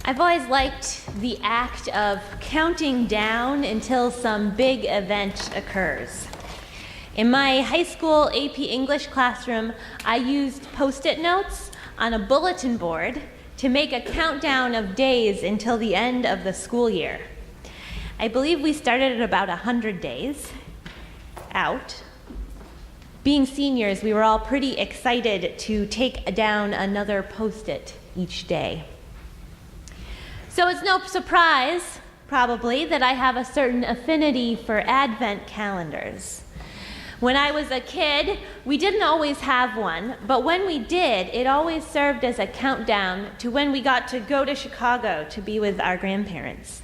I've always liked the act of counting down until some big event occurs. In my high school AP English classroom, I used Post-it notes on a bulletin board to make a countdown of days until the end of the school year. I believe we started at about 100 days out. Being seniors, we were all pretty excited to take down another Post-it each day. So it's no surprise, probably, that I have a certain affinity for Advent calendars. When I was a kid, we didn't always have one, but when we did, it always served as a countdown to when we got to go to Chicago to be with our grandparents.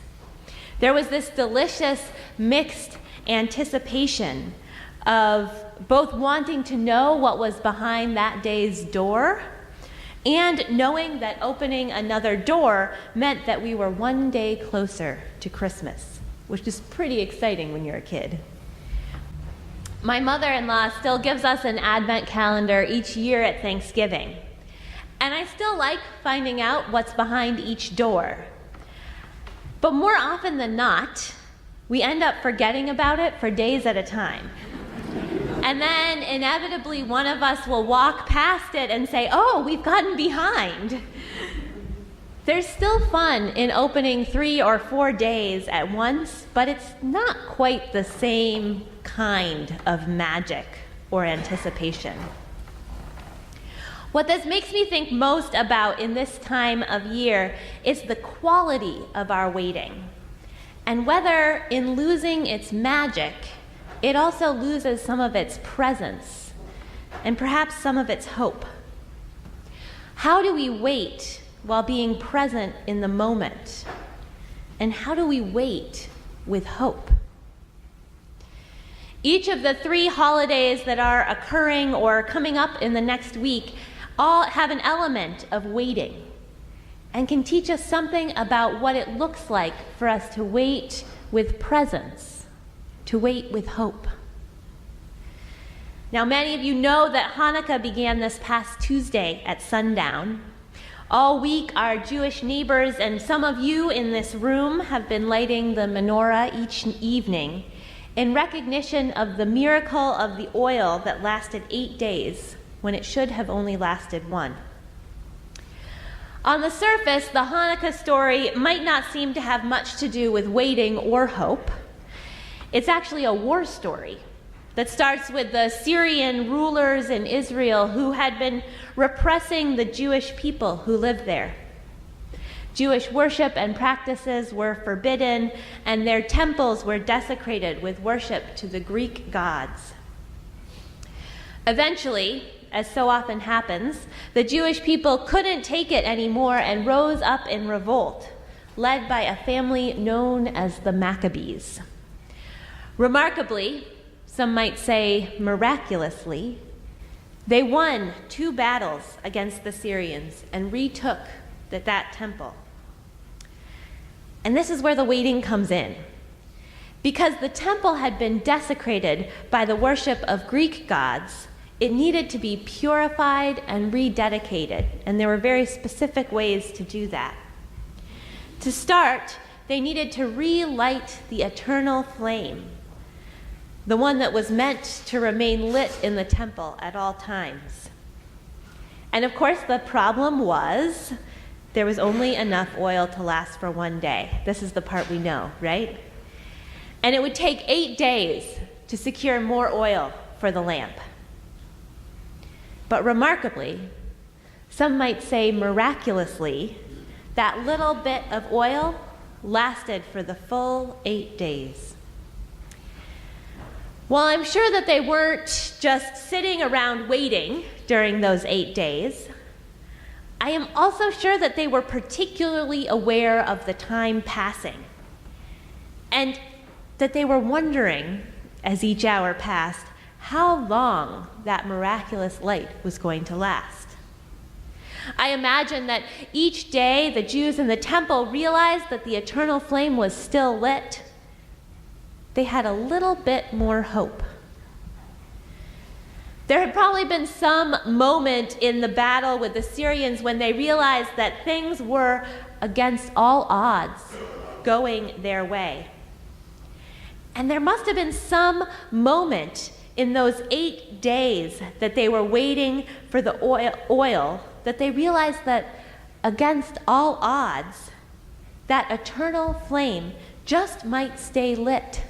There was this delicious mixed anticipation of both wanting to know what was behind that day's door and knowing that opening another door meant that we were one day closer to Christmas, which is pretty exciting when you're a kid. My mother-in-law still gives us an Advent calendar each year at Thanksgiving, and I still like finding out what's behind each door. But more often than not, we end up forgetting about it for days at a time. And then inevitably one of us will walk past it and say, "Oh, we've gotten behind." There's still fun in opening 3 or 4 days at once, but it's not quite the same kind of magic or anticipation. What this makes me think most about in this time of year is the quality of our waiting, and whether in losing its magic, it also loses some of its presence and perhaps some of its hope. How do we wait while being present in the moment? And how do we wait with hope? Each of the 3 holidays that are occurring or coming up in the next week all have an element of waiting and can teach us something about what it looks like for us to wait with presence, to wait with hope. Now, many of you know that Hanukkah began this past Tuesday at sundown. All week, our Jewish neighbors and some of you in this room have been lighting the menorah each evening in recognition of the miracle of the oil that lasted 8 days when it should have only lasted 1. On the surface, the Hanukkah story might not seem to have much to do with waiting or hope. It's actually a war story that starts with the Syrian rulers in Israel who had been repressing the Jewish people who lived there. Jewish worship and practices were forbidden, and their temples were desecrated with worship to the Greek gods. Eventually, as so often happens, the Jewish people couldn't take it anymore and rose up in revolt, led by a family known as the Maccabees. Remarkably, some might say miraculously, they won 2 battles against the Syrians and retook that temple. And this is where the waiting comes in. Because the temple had been desecrated by the worship of Greek gods, it needed to be purified and rededicated, and there were very specific ways to do that. To start, they needed to relight the eternal flame, the one that was meant to remain lit in the temple at all times. And of course, the problem was there was only enough oil to last for 1 day. This is the part we know, right? And it would take 8 days to secure more oil for the lamp. But remarkably, some might say miraculously, that little bit of oil lasted for the full 8 days. Well, I'm sure that they weren't just sitting around waiting during those 8 days. I am also sure that they were particularly aware of the time passing, and that they were wondering, as each hour passed, how long that miraculous light was going to last. I imagine that each day the Jews in the temple realized that the eternal flame was still lit. They had a little bit more hope. There had probably been some moment in the battle with the Syrians when they realized that things were against all odds going their way. And there must have been some moment in those 8 days that they were waiting for the oil that they realized that against all odds, that eternal flame just might stay lit,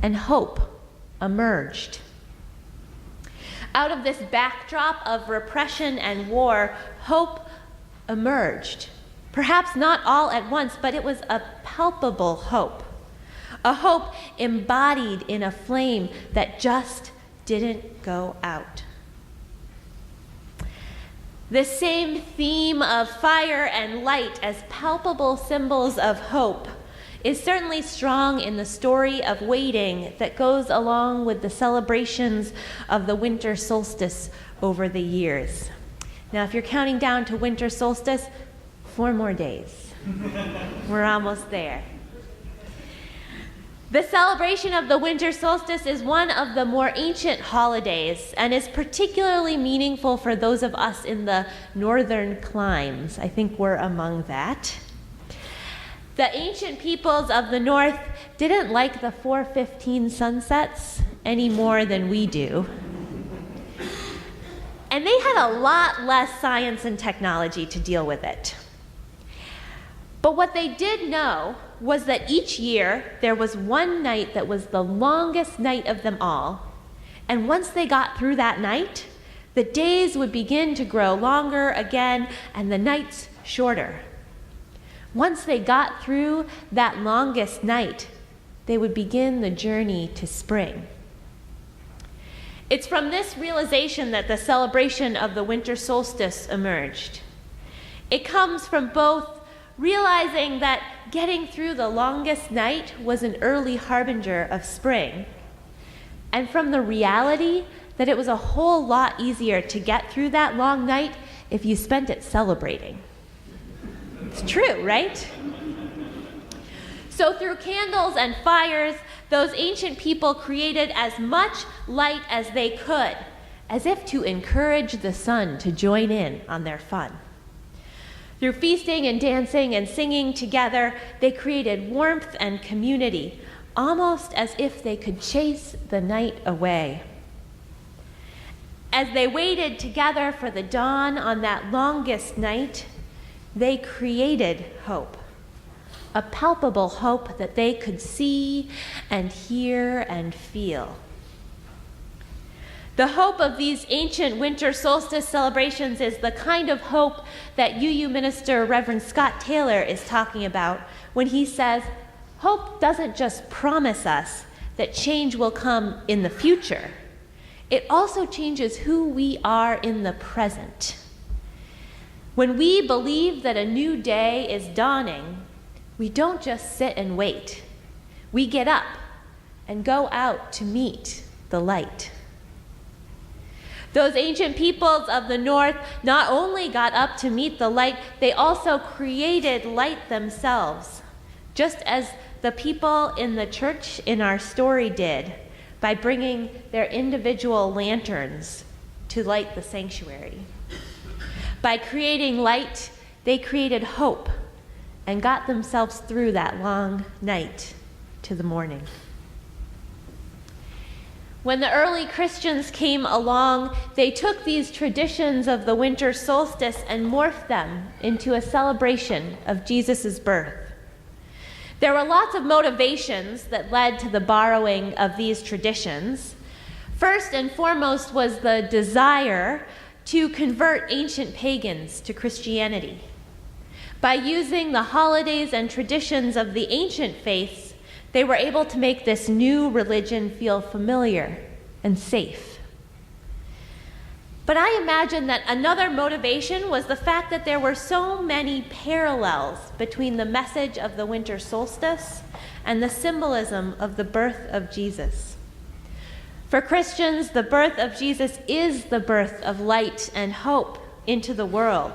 and hope emerged. Out of this backdrop of repression and war, hope emerged. Perhaps not all at once, but it was a palpable hope. A hope embodied in a flame that just didn't go out. This same theme of fire and light as palpable symbols of hope is certainly strong in the story of waiting that goes along with the celebrations of the winter solstice over the years. Now, if you're counting down to winter solstice, 4 more days. We're almost there. The celebration of the winter solstice is one of the more ancient holidays and is particularly meaningful for those of us in the northern climes. I think we're among that. The ancient peoples of the north didn't like the 4:15 sunsets any more than we do. And they had a lot less science and technology to deal with it. But what they did know was that each year there was one night that was the longest night of them all. And once they got through that night, the days would begin to grow longer again and the nights shorter. Once they got through that longest night, they would begin the journey to spring. It's from this realization that the celebration of the winter solstice emerged. It comes from both realizing that getting through the longest night was an early harbinger of spring, and from the reality that it was a whole lot easier to get through that long night if you spent it celebrating. It's true, right? So through candles and fires, those ancient people created as much light as they could, as if to encourage the sun to join in on their fun. Through feasting and dancing and singing together, they created warmth and community, almost as if they could chase the night away. As they waited together for the dawn on that longest night, they created hope, a palpable hope that they could see and hear and feel. The hope of these ancient winter solstice celebrations is the kind of hope that UU minister Reverend Scott Taylor is talking about when he says, hope doesn't just promise us that change will come in the future. It also changes who we are in the present. When we believe that a new day is dawning, we don't just sit and wait. We get up and go out to meet the light. Those ancient peoples of the north not only got up to meet the light, they also created light themselves, just as the people in the church in our story did by bringing their individual lanterns to light the sanctuary. By creating light, they created hope and got themselves through that long night to the morning. When the early Christians came along, they took these traditions of the winter solstice and morphed them into a celebration of Jesus' birth. There were lots of motivations that led to the borrowing of these traditions. First and foremost was the desire to convert ancient pagans to Christianity. By using the holidays and traditions of the ancient faiths, they were able to make this new religion feel familiar and safe. But I imagine that another motivation was the fact that there were so many parallels between the message of the winter solstice and the symbolism of the birth of Jesus. For Christians, the birth of Jesus is the birth of light and hope into the world,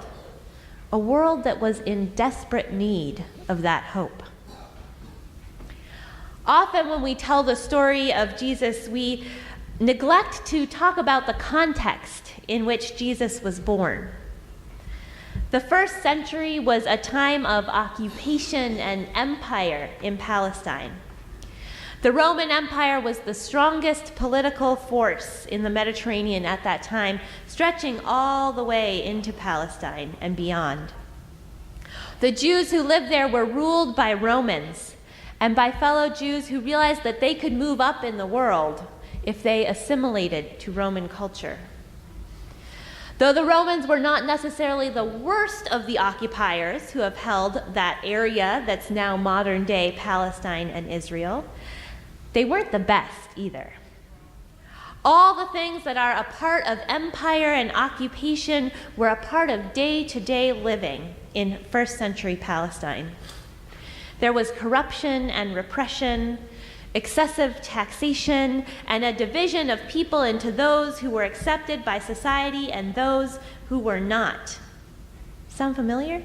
a world that was in desperate need of that hope. Often when we tell the story of Jesus, we neglect to talk about the context in which Jesus was born. The first century was a time of occupation and empire in Palestine. The Roman Empire was the strongest political force in the Mediterranean at that time, stretching all the way into Palestine and beyond. The Jews who lived there were ruled by Romans and by fellow Jews who realized that they could move up in the world if they assimilated to Roman culture. Though the Romans were not necessarily the worst of the occupiers who have held that area that's now modern-day Palestine and Israel, they weren't the best either. All the things that are a part of empire and occupation were a part of day-to-day living in first century Palestine. There was corruption and repression, excessive taxation, and a division of people into those who were accepted by society and those who were not. Sound familiar?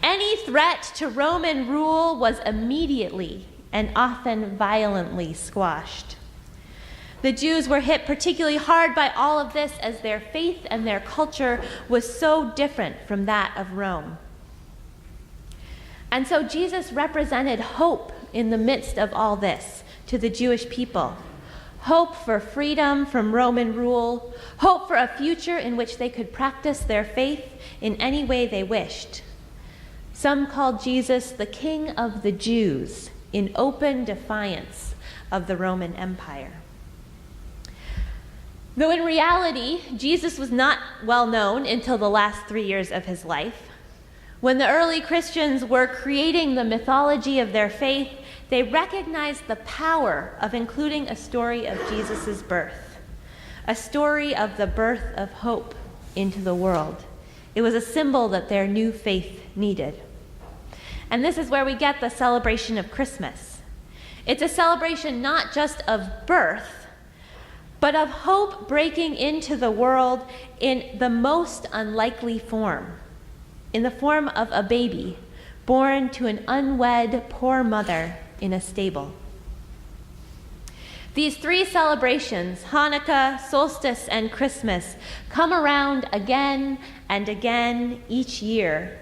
Any threat to Roman rule was immediately and often violently squashed. The Jews were hit particularly hard by all of this as their faith and their culture was so different from that of Rome. And so Jesus represented hope in the midst of all this to the Jewish people. Hope for freedom from Roman rule, hope for a future in which they could practice their faith in any way they wished. Some called Jesus the King of the Jews in open defiance of the Roman Empire. Though in reality, Jesus was not well known until the last 3 years of his life. When the early Christians were creating the mythology of their faith, they recognized the power of including a story of Jesus' birth, a story of the birth of hope into the world. It was a symbol that their new faith needed. And this is where we get the celebration of Christmas. It's a celebration not just of birth, but of hope breaking into the world in the most unlikely form, in the form of a baby born to an unwed poor mother in a stable. These three celebrations, Hanukkah, solstice, and Christmas, come around again and again each year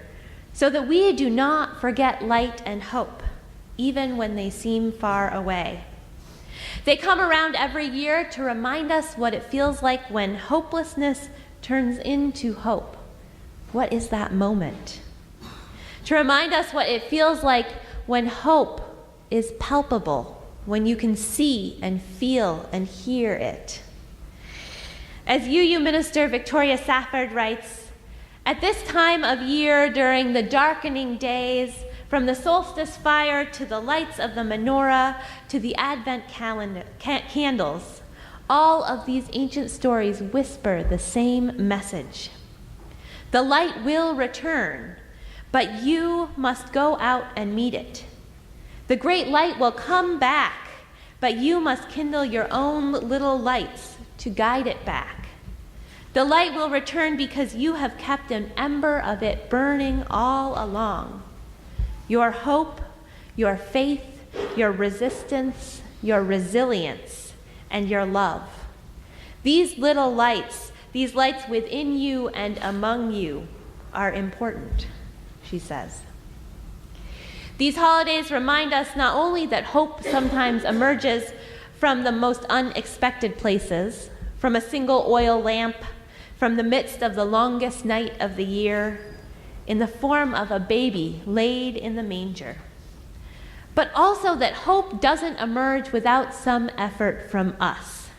so that we do not forget light and hope, even when they seem far away. They come around every year to remind us what it feels like when hopelessness turns into hope. What is that moment? To remind us what it feels like when hope is palpable, when you can see and feel and hear it. As UU minister Victoria Safford writes, at this time of year during the darkening days, from the solstice fire to the lights of the menorah to the Advent candles, all of these ancient stories whisper the same message. The light will return, but you must go out and meet it. The great light will come back, but you must kindle your own little lights to guide it back. The light will return because you have kept an ember of it burning all along. Your hope, your faith, your resistance, your resilience, and your love. These little lights, these lights within you and among you, are important, she says. These holidays remind us not only that hope sometimes emerges from the most unexpected places, from a single oil lamp, from the midst of the longest night of the year, in the form of a baby laid in the manger, but also that hope doesn't emerge without some effort from us.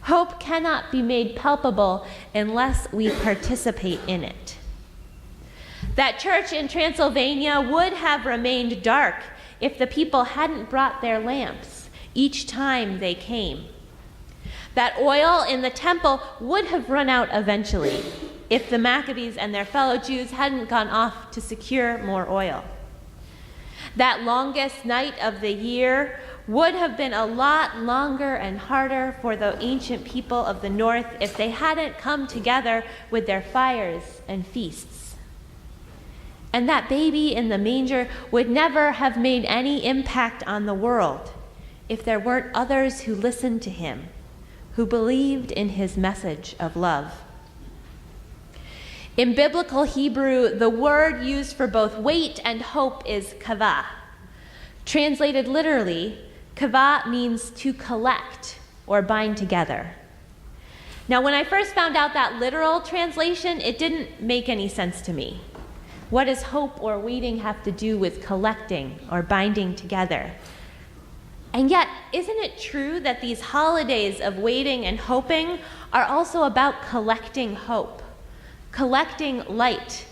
Hope cannot be made palpable unless we participate in it. That church in Transylvania would have remained dark if the people hadn't brought their lamps each time they came. That oil in the temple would have run out eventually if the Maccabees and their fellow Jews hadn't gone off to secure more oil. That longest night of the year would have been a lot longer and harder for the ancient people of the north if they hadn't come together with their fires and feasts. And that baby in the manger would never have made any impact on the world if there weren't others who listened to him, who believed in his message of love. In biblical Hebrew, the word used for both wait and hope is kavah. Translated literally, kavah means to collect or bind together. Now, when I first found out that literal translation, it didn't make any sense to me. What does hope or waiting have to do with collecting or binding together? And yet, isn't it true that these holidays of waiting and hoping are also about collecting hope, collecting light,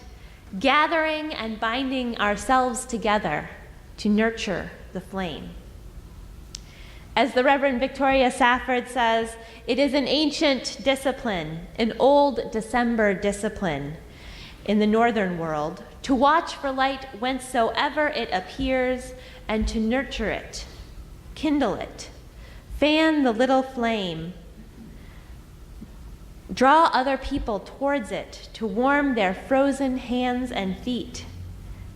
gathering and binding ourselves together to nurture the flame? As the Reverend Victoria Safford says, it is an ancient discipline, an old December discipline in the northern world, to watch for light whencesoever it appears and to nurture it, kindle it, fan the little flame, draw other people towards it to warm their frozen hands and feet,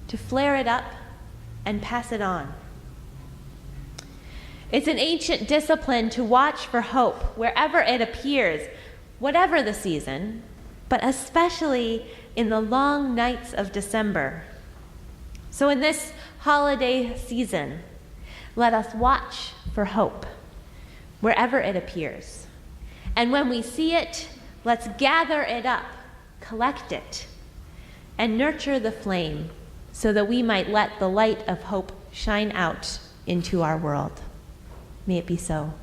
to flare it up and pass it on. It's an ancient discipline to watch for hope wherever it appears, whatever the season, but especially in the long nights of December. So in this holiday season, let us watch for hope wherever it appears. And when we see it, let's gather it up, collect it, and nurture the flame so that we might let the light of hope shine out into our world. May it be so.